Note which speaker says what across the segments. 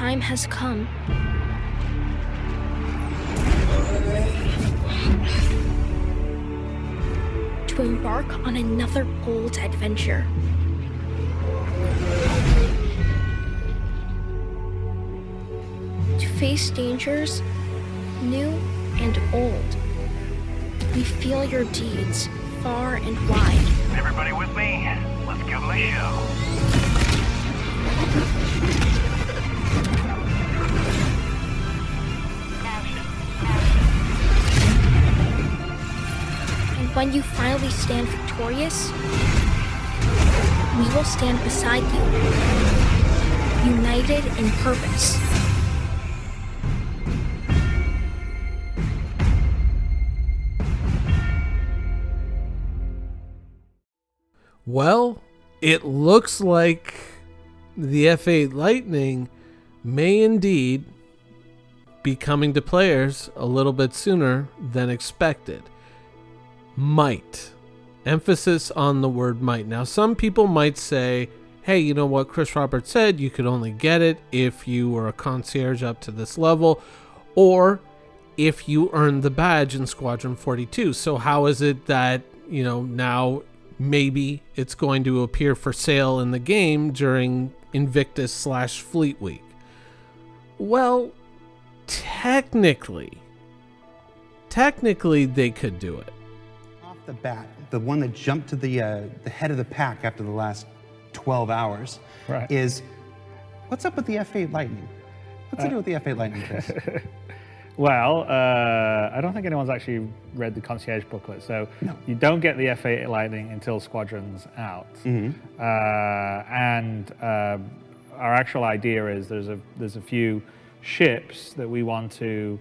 Speaker 1: time has come. To embark on another bold adventure. To face dangers, new and old. We feel your deeds far and wide.
Speaker 2: Everybody with me? Let's give them a show.
Speaker 1: And when you finally stand victorious, we will stand beside you, united in purpose.
Speaker 3: Well, it looks like the F-8 Lightning may indeed be coming to players a little bit sooner than expected. Might. Emphasis on the word might. Now, some people might say, hey, you know what Chris Roberts said, you could only get it if you were a concierge up to this level, or if you earned the badge in Squadron 42. So how is it that, now maybe it's going to appear for sale in the game during Invictus/Fleet Week? Well, technically they could do it.
Speaker 4: Off the bat, the one that jumped to the head of the pack after the last 12 hours is, what's up with the F-8 Lightning? What's to do with the F-8 Lightning, Chris?
Speaker 5: Well, I don't think anyone's actually read the concierge booklet, so you don't get the F-8 Lightning until Squadron's out. Our actual idea is there's a few ships that we want to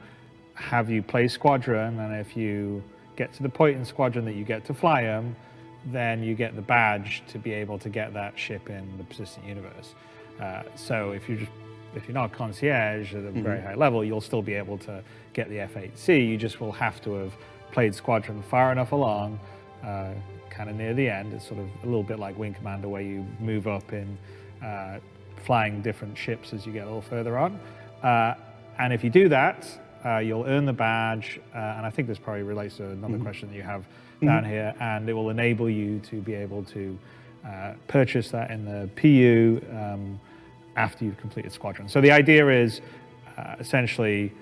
Speaker 5: have you play Squadron, and if you get to the point in Squadron that you get to fly them, then you get the badge to be able to get that ship in the persistent universe. So if you're not a concierge at a very high level, you'll still be able to get the F-8C. You just will have to have played Squadron far enough along, kind of near the end. It's sort of a little bit like Wing Commander, where you move up in flying different ships as you get a little further on. And if you do that, you'll earn the badge. And I think this probably relates to another question that you have down here. And it will enable you to be able to purchase that in the PU after you've completed Squadron. So the idea is essentially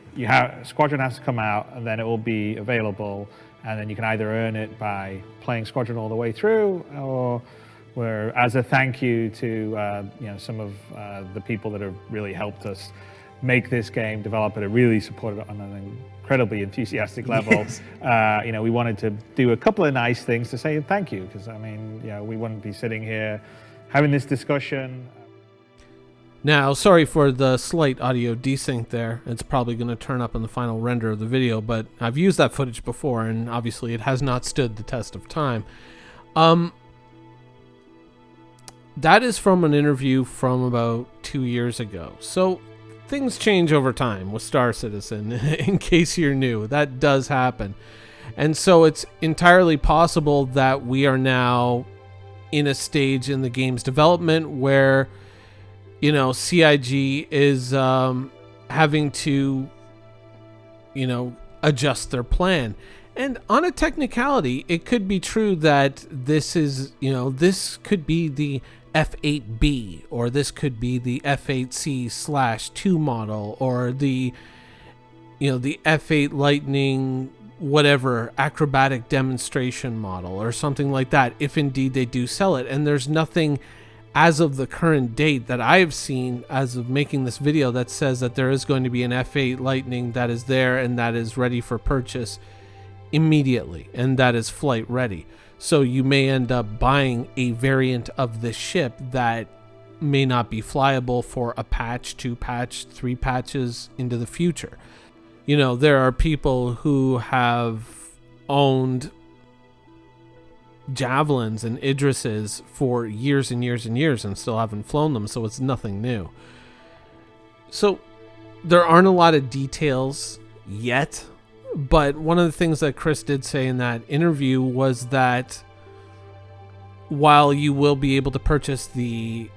Speaker 5: Squadron has to come out, and then it will be available, and then you can either earn it by playing Squadron all the way through, or where, as a thank you to some of the people that have really helped us make this game, develop it, really supported it on an incredibly enthusiastic level. We wanted to do a couple of nice things to say thank you, because we wouldn't be sitting here having this discussion.
Speaker 3: Now, sorry for the slight audio desync there. It's probably going to turn up in the final render of the video, but I've used that footage before, and obviously it has not stood the test of time. That is from an interview from about 2 years ago. So things change over time with Star Citizen, in case you're new. That does happen. And so it's entirely possible that we are now in a stage in the game's development where CIG is having to, adjust their plan. And on a technicality, it could be true that this is, this could be the F-8B, or this could be the F-8C/2 model, or the F-8 Lightning, whatever, acrobatic demonstration model, or something like that, if indeed they do sell it. And there's nothing as of the current date that I have seen as of making this video that says that there is going to be an F-8 Lightning that is there and that is ready for purchase immediately, and that is flight ready. So you may end up buying a variant of this ship that may not be flyable for a patch, 2 patch, 3 patches into the future. There are people who have owned Javelins and Idrises for years and years and years and still haven't flown them, so it's nothing new. So there aren't a lot of details yet, but one of the things that Chris did say in that interview was that while you will be able to purchase the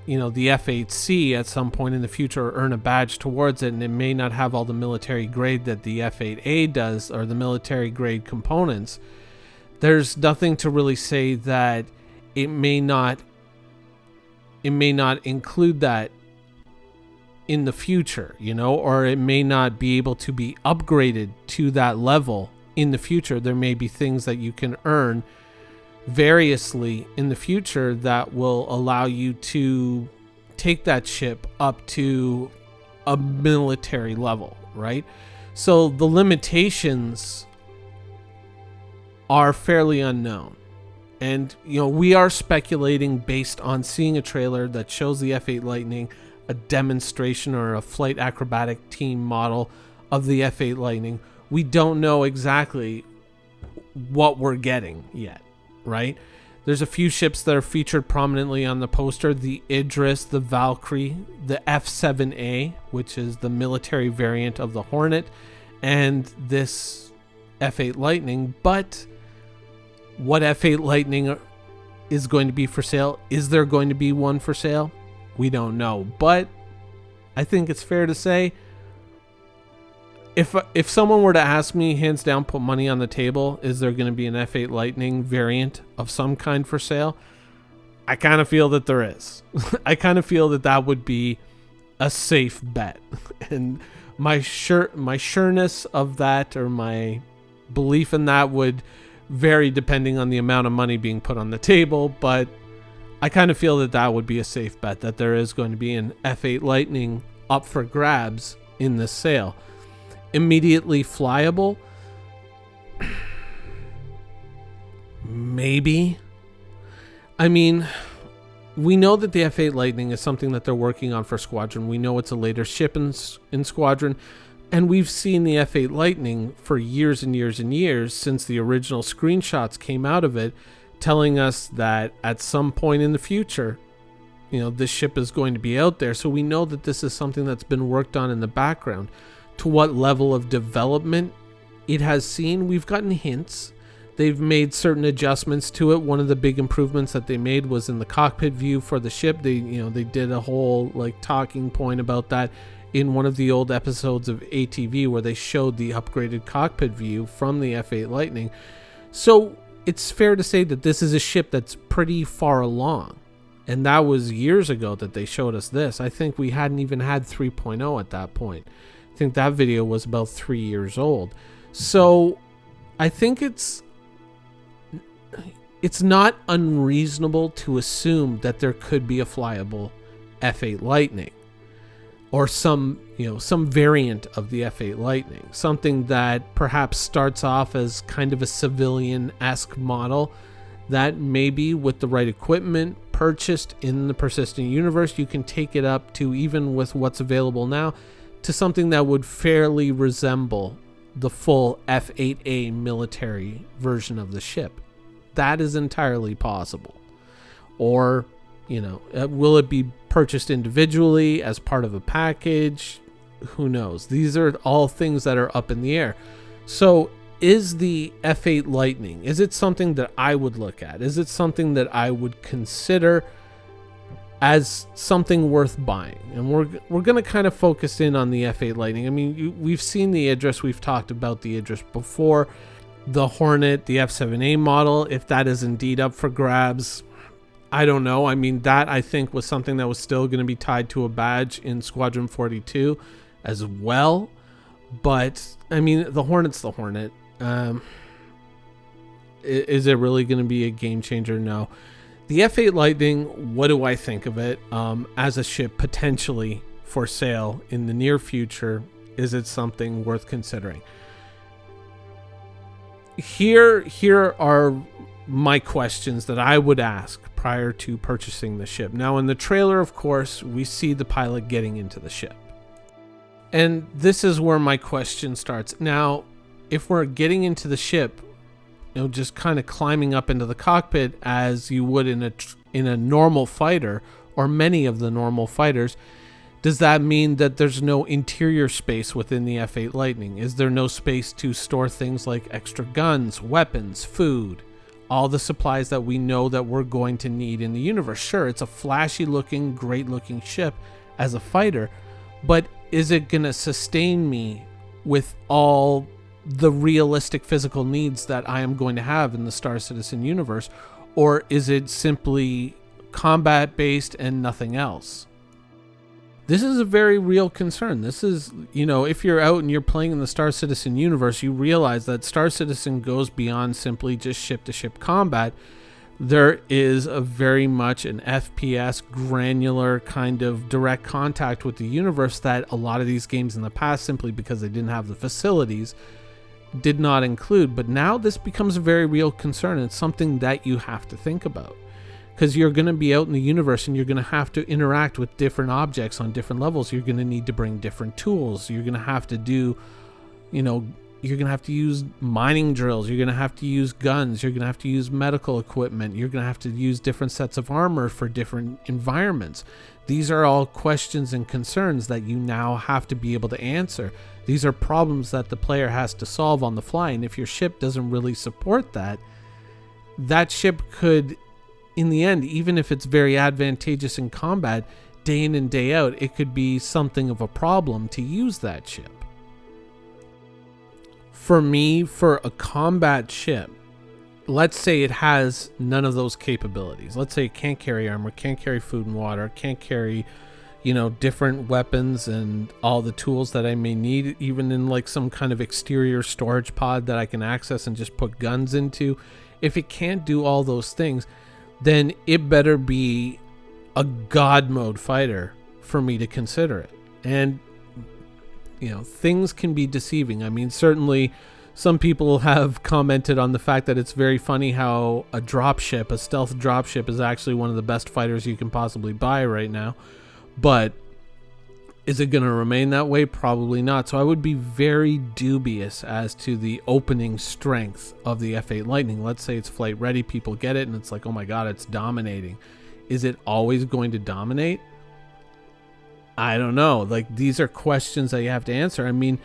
Speaker 3: the F-8C at some point in the future, or earn a badge towards it, and it may not have all the military grade that the F-8A does, or the military grade components. There's nothing to really say that it may not include that in the future, or it may not be able to be upgraded to that level in the future. There may be things that you can earn variously in the future that will allow you to take that ship up to a military level, right? So the limitations are fairly unknown. And, we are speculating based on seeing a trailer that shows the F-8 Lightning, a demonstration or a flight acrobatic team model of the F-8 Lightning. We don't know exactly what we're getting yet, right? There's a few ships that are featured prominently on the poster: the Idris, the Valkyrie, the F-7A, which is the military variant of the Hornet, and this F-8 Lightning. But what F-8 Lightning is going to be for sale? Is there going to be one for sale? We don't know. But I think it's fair to say, if someone were to ask me, hands down, put money on the table, is there going to be an F-8 Lightning variant of some kind for sale? I kind of feel that there is. I kind of feel that would be a safe bet. And my sureness of that, or my belief in that, would vary depending on the amount of money being put on the table, but I kind of feel that would be a safe bet, that there is going to be an F-8 Lightning up for grabs in this sale. Immediately flyable? Maybe. I mean, we know that the F-8 Lightning is something that they're working on for Squadron. We know it's a later ship in Squadron. And we've seen the F-8 Lightning for years and years and years, since the original screenshots came out of it, telling us that at some point in the future, this ship is going to be out there. So we know that this is something that's been worked on in the background. To what level of development it has seen, we've gotten hints. They've made certain adjustments to it. One of the big improvements that they made was in the cockpit view for the ship. They did a whole talking point about that in one of the old episodes of ATV, where they showed the upgraded cockpit view from the F-8 Lightning. So it's fair to say that this is a ship that's pretty far along. And that was years ago that they showed us this. I think we hadn't even had 3.0 at that point. I think that video was about 3 years old. So I think it's not unreasonable to assume that there could be a flyable F-8 Lightning, or some variant of the F-8 Lightning, something that perhaps starts off as kind of a civilian-esque model that maybe with the right equipment purchased in the persistent universe, you can take it up to, even with what's available now, to something that would fairly resemble the full F-8A military version of the ship. That is entirely possible. Or, will it be purchased individually as part of a package? Who knows? These are all things that are up in the air. So is the F-8 Lightning, is it something that I would look at? Is it something that I would consider as something worth buying? And we're going to kind of focus in on the F-8 Lightning. I mean, we've seen the Idris. We've talked about the Idris before. The Hornet, the F-7A model, if that is indeed up for grabs, I don't know. I mean, that I think was something that was still going to be tied to a badge in Squadron 42 as well. But, I mean, the Hornet's the Hornet. Is it really going to be a game changer? No. The F-8 Lightning, what do I think of it as a ship potentially for sale in the near future? Is it something worth considering? Here are my questions that I would ask prior to purchasing the ship. Now, in the trailer, of course, we see the pilot getting into the ship. And this is where my question starts. Now, if we're getting into the ship, just kind of climbing up into the cockpit as you would in a normal fighter, or many of the normal fighters, does that mean that there's no interior space within the F-8 Lightning? Is there no space to store things like extra guns, weapons, food, all the supplies that we know that we're going to need in the universe. Sure, it's a flashy looking, great looking ship as a fighter, but is it going to sustain me with all the realistic physical needs that I am going to have in the Star Citizen universe? Or is it simply combat based and nothing else? This is a very real concern. This is, if you're out and you're playing in the Star Citizen universe, you realize that Star Citizen goes beyond simply just ship-to-ship combat. There is a very much an FPS, granular kind of direct contact with the universe that a lot of these games in the past, simply because they didn't have the facilities, did not include. But now this becomes a very real concern. It's something that you have to think about. Because you're going to be out in the universe and you're going to have to interact with different objects on different levels. You're going to need to bring different tools. You're going to have to do, you're going to have to use mining drills. You're going to have to use guns. You're going to have to use medical equipment. You're going to have to use different sets of armor for different environments. These are all questions and concerns that you now have to be able to answer. These are problems that the player has to solve on the fly. And if your ship doesn't really support that, that ship could, in the end, even if it's very advantageous in combat, day in and day out, it could be something of a problem to use that ship. For me, for a combat ship, let's say it has none of those capabilities. Let's say it can't carry armor, can't carry food and water, can't carry, different weapons and all the tools that I may need, even in like some kind of exterior storage pod that I can access and just put guns into. If it can't do all those things, then it better be a god mode fighter for me to consider it. And, things can be deceiving. I mean, certainly some people have commented on the fact that it's very funny how a stealth dropship is actually one of the best fighters you can possibly buy right now. But is it going to remain that way? Probably not. So I would be very dubious as to the opening strength of the F-8 Lightning. Let's say it's flight ready, people get it, and it's like, oh my god, it's dominating. Is it always going to dominate? I don't know. Like, these are questions that you have to answer. I mean,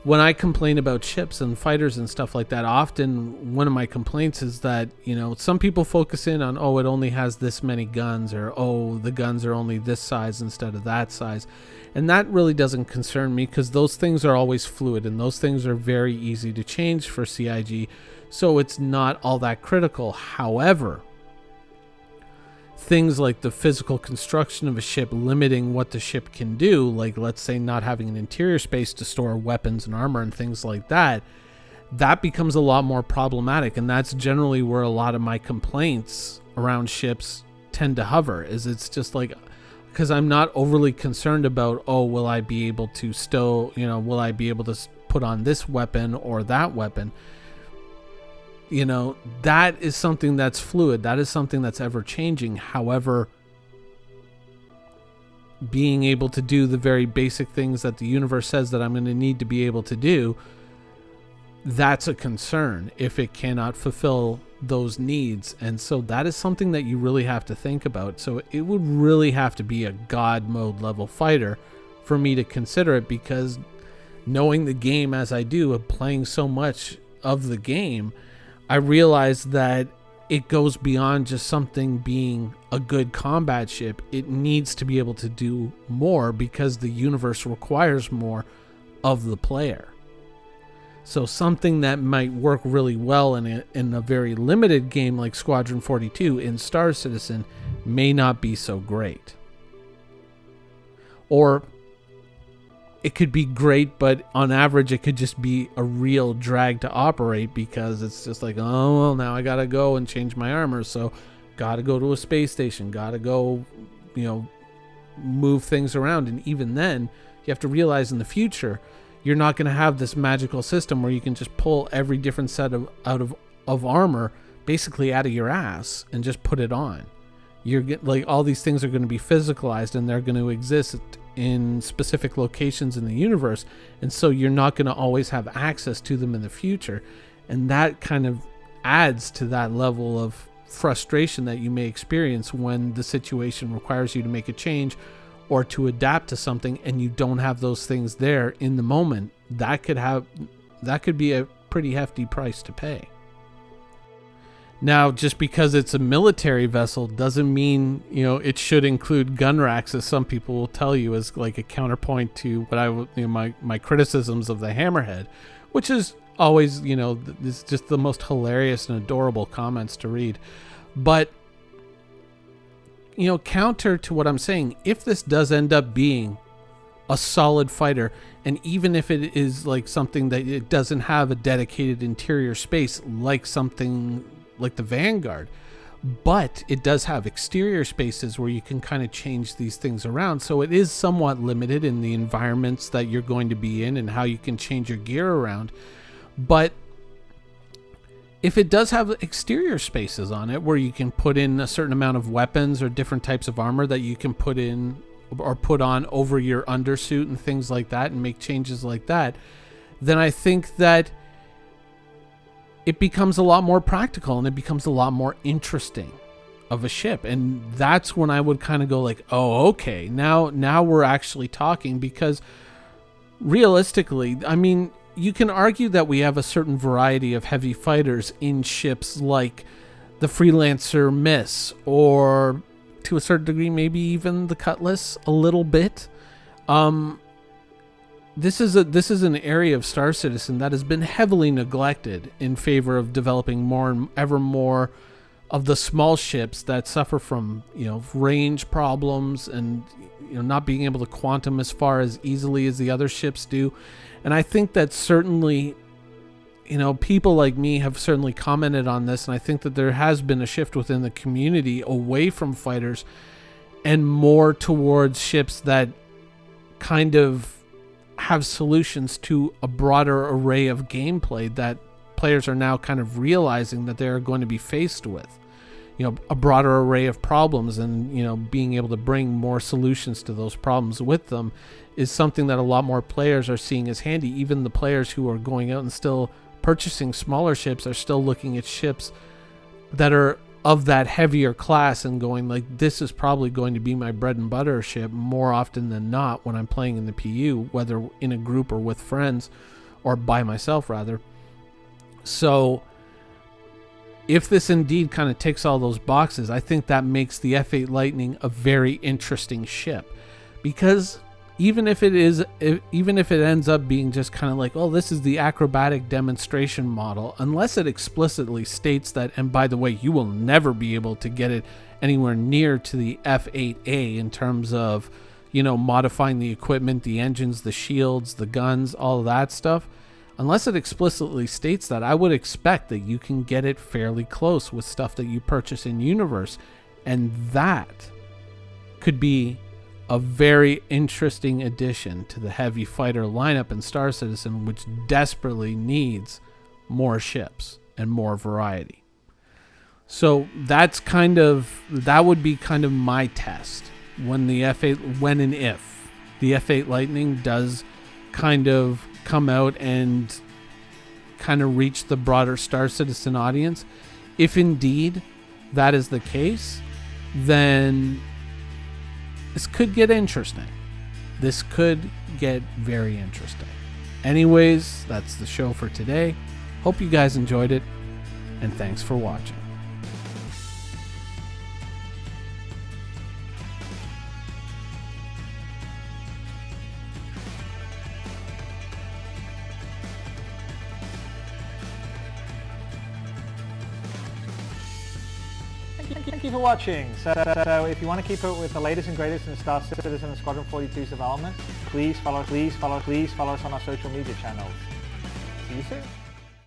Speaker 3: when I complain about ships and fighters and stuff like that, often one of my complaints is that, some people focus in on, it only has this many guns, or, the guns are only this size instead of that size. And that really doesn't concern me, because those things are always fluid and those things are very easy to change for CIG. So it's not all that critical. However, things like the physical construction of a ship limiting what the ship can do, like let's say not having an interior space to store weapons and armor and things like that, that becomes a lot more problematic. And that's generally where a lot of my complaints around ships tend to hover, is it's just like, because I'm not overly concerned about, will I be able to will I be able to put on this weapon or that weapon? That is something that's fluid. That is something that's ever changing. However, being able to do the very basic things that the universe says that I'm going to need to be able to do, that's a concern if it cannot fulfill those needs. And so that is something that you really have to think about. So it would really have to be a god mode level fighter for me to consider it, because knowing the game as I do, and playing so much of the game, I realize that it goes beyond just something being a good combat ship. It needs to be able to do more because the universe requires more of the player. So something that might work really well in a very limited game like Squadron 42 in Star Citizen may not be so great. Or it could be great, but on average it could just be a real drag to operate, because it's just like, now I gotta go and change my armor, so gotta go to a space station, gotta go, move things around. And even then, you have to realize in the future, you're not going to have this magical system where you can just pull every different set of armor basically out of your ass and just put it on. All these things are going to be physicalized, and they're going to exist in specific locations in the universe, and so you're not going to always have access to them in the future. And that kind of adds to that level of frustration that you may experience when the situation requires you to make a change or to adapt to something and you don't have those things there in the moment. That could be a pretty hefty price to pay. Now, just because it's a military vessel doesn't mean, it should include gun racks, as some people will tell you, as like a counterpoint to what my criticisms of the Hammerhead, which is always, it's just the most hilarious and adorable comments to read. But, counter to what I'm saying, if this does end up being a solid fighter, and even if it is like something that it doesn't have a dedicated interior space like something like the Vanguard, but it does have exterior spaces where you can kind of change these things around, so it is somewhat limited in the environments that you're going to be in and how you can change your gear around. But if it does have exterior spaces on it where you can put in a certain amount of weapons or different types of armor that you can put in or put on over your undersuit and things like that and make changes like that, then I think that it becomes a lot more practical and it becomes a lot more interesting of a ship. And that's when I would kind of go like, oh, okay, now we're actually talking. Because realistically, I mean, you can argue that we have a certain variety of heavy fighters in ships like the Freelancer Miss, or to a certain degree maybe even the Cutlass a little bit. This is an area of Star Citizen that has been heavily neglected in favor of developing more and ever more of the small ships that suffer from, range problems and, not being able to quantum as far as easily as the other ships do. And I think that certainly, people like me have certainly commented on this, and I think that there has been a shift within the community away from fighters and more towards ships that kind of have solutions to a broader array of gameplay that players are now kind of realizing that they're going to be faced with. A broader array of problems, and being able to bring more solutions to those problems with them is something that a lot more players are seeing as handy. Even the players who are going out and still purchasing smaller ships are still looking at ships that are of that heavier class and going like, this is probably going to be my bread and butter ship more often than not when I'm playing in the PU, whether in a group or with friends, or by myself rather. So if this indeed kind of ticks all those boxes, I think that makes the F-8 Lightning a very interesting ship. Because even if it ends up being just kind of like, oh, this is the acrobatic demonstration model, unless it explicitly states that, and by the way, you will never be able to get it anywhere near to the F-8A in terms of, modifying the equipment, the engines, the shields, the guns, all of that stuff. Unless it explicitly states that, I would expect that you can get it fairly close with stuff that you purchase in Universe. And that could be a very interesting addition to the heavy fighter lineup in Star Citizen, which desperately needs more ships and more variety. So that would be kind of my test when the F-8, when and if the F-8 Lightning does kind of come out and kind of reach the broader Star Citizen audience. If indeed that is the case, then this could get interesting. This could get very interesting. Anyways, that's the show for today. Hope you guys enjoyed it, and thanks for watching.
Speaker 5: Thank you for watching. So if you want to keep up with the latest and greatest in Star Citizen and Squadron 42's development, please follow us on our social media channels. See you soon.